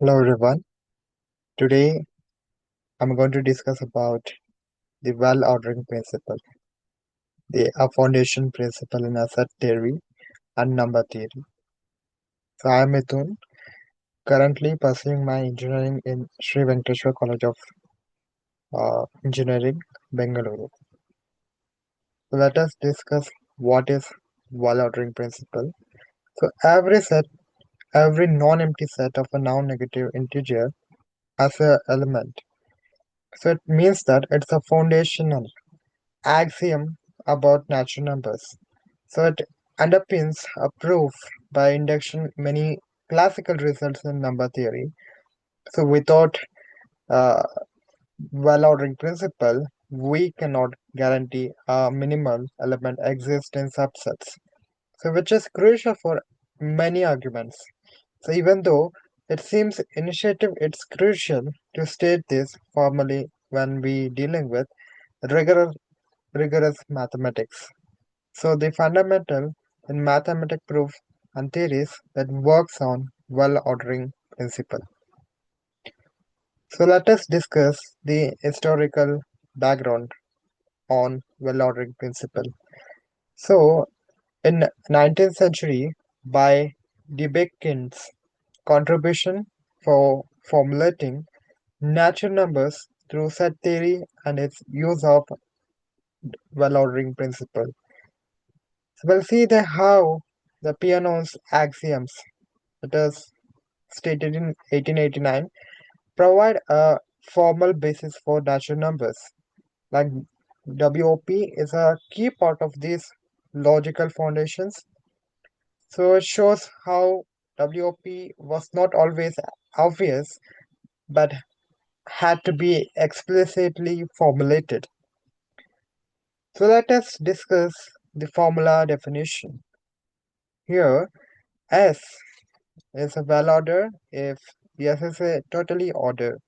Hello everyone. Today I'm going to discuss about the well ordering principle, the a foundation principle in asset theory and number theory. So I am Mithun, currently pursuing my engineering in Sri Venkateswara College of Engineering, Bengaluru. So let us discuss what is well ordering principle. So every non-empty set of a non-negative integer has a element. So it means that it's a foundational axiom about natural numbers. So it underpins a proof by induction many classical results in number theory. So without a well-ordering principle, we cannot guarantee a minimal element exists in subsets. So which is crucial for many arguments. So even though it seems initiative, it's crucial to state this formally when we dealing with rigorous rigorous mathematics. So the fundamental in mathematical proof and theories that works on well-ordering principle. So let us discuss the historical background on well-ordering principle. So in 19th century, by Debyekin's contribution for formulating natural numbers through set theory and its use of well-ordering principle. So we'll see the how the Peano's axioms, that is stated in 1889, provide a formal basis for natural numbers. Like WOP is a key part of these logical foundations. So it shows how WOP was not always obvious but had to be explicitly formulated. So let us discuss the formula definition. Here, S is a well order if S is a totally order.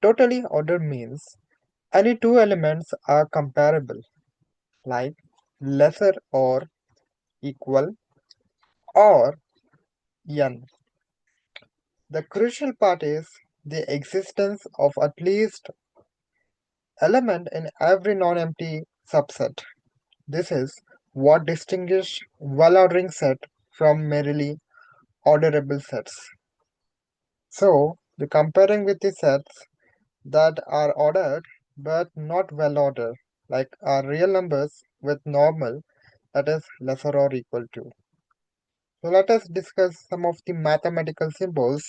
Totally order means any two elements are comparable, like lesser or equal or n. The crucial part is the existence of at least element in every non-empty subset. This is what distinguishes well-ordering set from merely orderable sets. So, the comparing with the sets that are ordered but not well ordered, like are real numbers with normal that is lesser or equal to. So let us discuss some of the mathematical symbols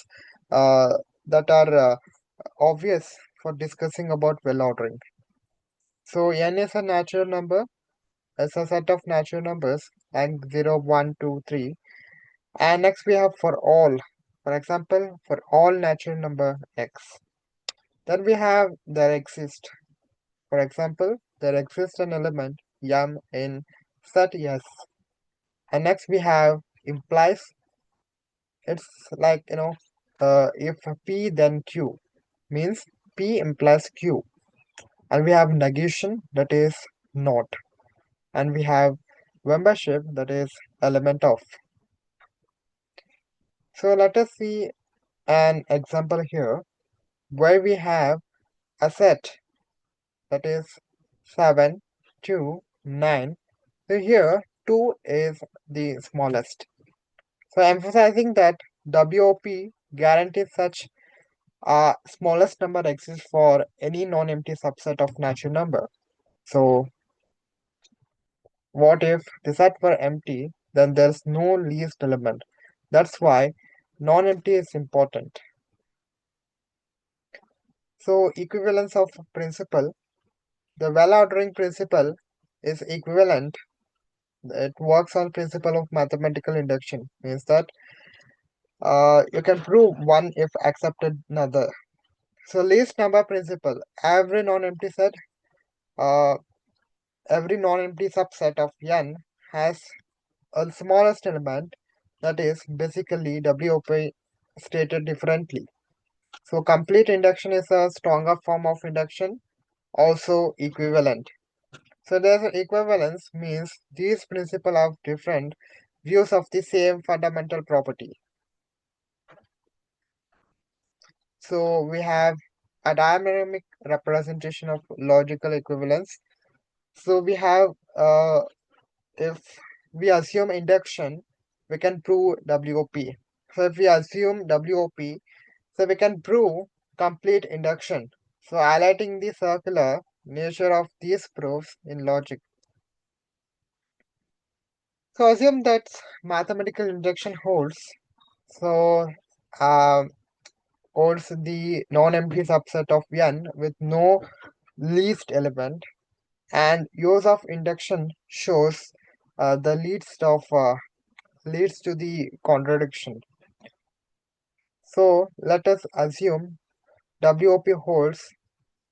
uh, that are obvious for discussing about well ordering. So n is a natural number, is a set of natural numbers like 0, 1, 2, 3. And next we have for all. For example, for all natural number x. Then we have there exist. For example, there exists an element m in set S. And next we have implies. It's like, if P then Q means P implies Q. And we have negation that is not. And we have membership that is element of. So let us see an example here where we have a set that is 7, 2, 9. So here 2 is the smallest. So emphasizing that WOP guarantees such smallest number exists for any non-empty subset of natural number. So what if the set were empty, then there's no least element. That's why non-empty is important. So equivalence of principle. The well-ordering principle is equivalent. It works on principle of mathematical induction. Means that you can prove one if accepted another. So least number principle. Uh, every non-empty subset of n has a smallest element that is basically WOP stated differently. So complete induction is a stronger form of induction, also equivalent. So there's an equivalence means these principles have different views of the same fundamental property. So we have a dynamic representation of logical equivalence. So we have, if we assume induction, we can prove WOP. So if we assume WOP, so we can prove complete induction. So highlighting the circular nature of these proofs in logic. So assume that mathematical induction holds. So um, holds the non-empty subset of n with no least element, and use of induction shows the leads to the contradiction. So let us assume WOP holds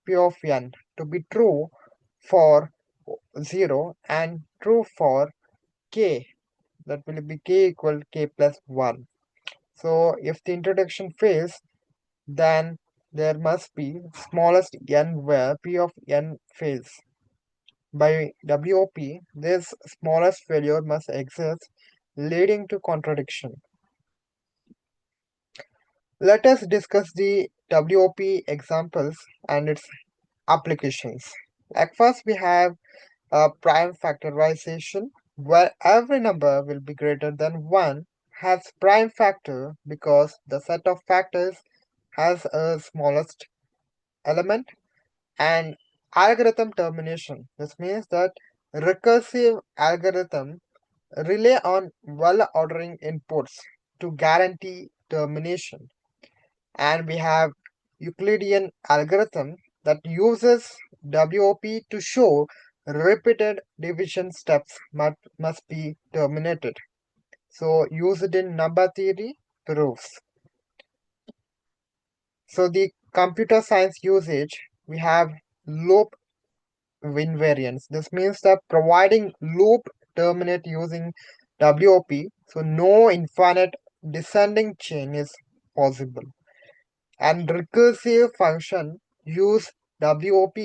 P of n to be true for 0 and true for k, that will be k equal k plus 1. So if the introduction fails, then there must be smallest n where P of n fails. By WOP, this smallest failure must exist, leading to contradiction. Let us discuss the WOP examples and its applications. Like first, we have a prime factorization, where every number will be greater than 1 has prime factor because the set of factors has a smallest element. And algorithm termination. This means that recursive algorithm rely on well ordering inputs to guarantee termination. And we have Euclidean algorithm that uses WOP to show repeated division steps must be terminated. So used in number theory proofs. So the computer science usage, we have loop invariance. This means that providing loop terminate using WOP, so no infinite descending chain is possible. And recursive function use WOP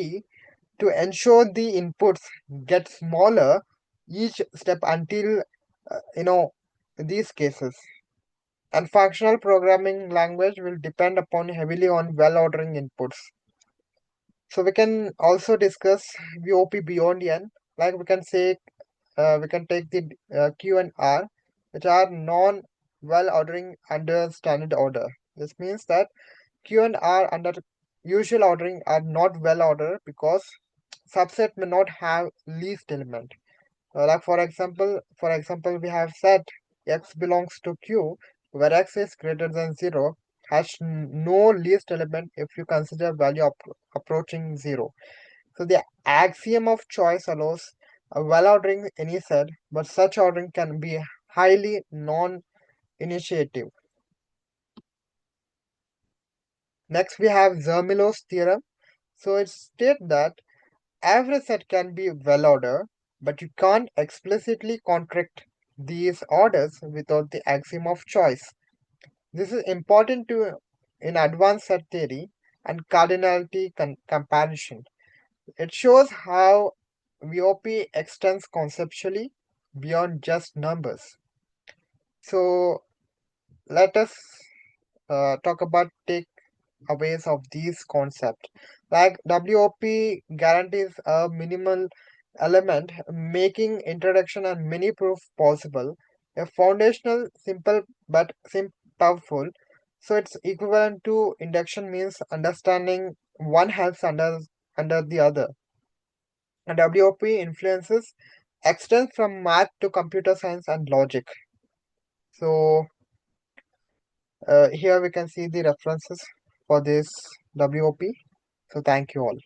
to ensure the inputs get smaller each step until these cases. And functional programming language will depend upon heavily on well ordering inputs. So we can also discuss VOP beyond n. Like we can say, we can take the Q and R, which are non well ordering under standard order. This means that Q and R under usual ordering are not well ordered because subset may not have least element. Like for example, we have set x belongs to Q, where x is greater than 0, has no least element if you consider value approaching 0. So the axiom of choice allows a well-ordering any set, but such ordering can be highly non-initiative. Next, we have Zermelo's theorem. So it states that every set can be well-ordered, but you can't explicitly contradict these orders without the axiom of choice. This is important in advanced set theory and cardinality comparison. It shows how VOP extends conceptually beyond just numbers. So let us talk about takeaways of these concepts. Like WOP guarantees a minimal element, making introduction and mini proof possible. A foundational, simple but powerful. So it's equivalent to induction means understanding one helps under the other. And WOP influences extends from math to computer science and logic. So here we can see the references for this WOP. So thank you all.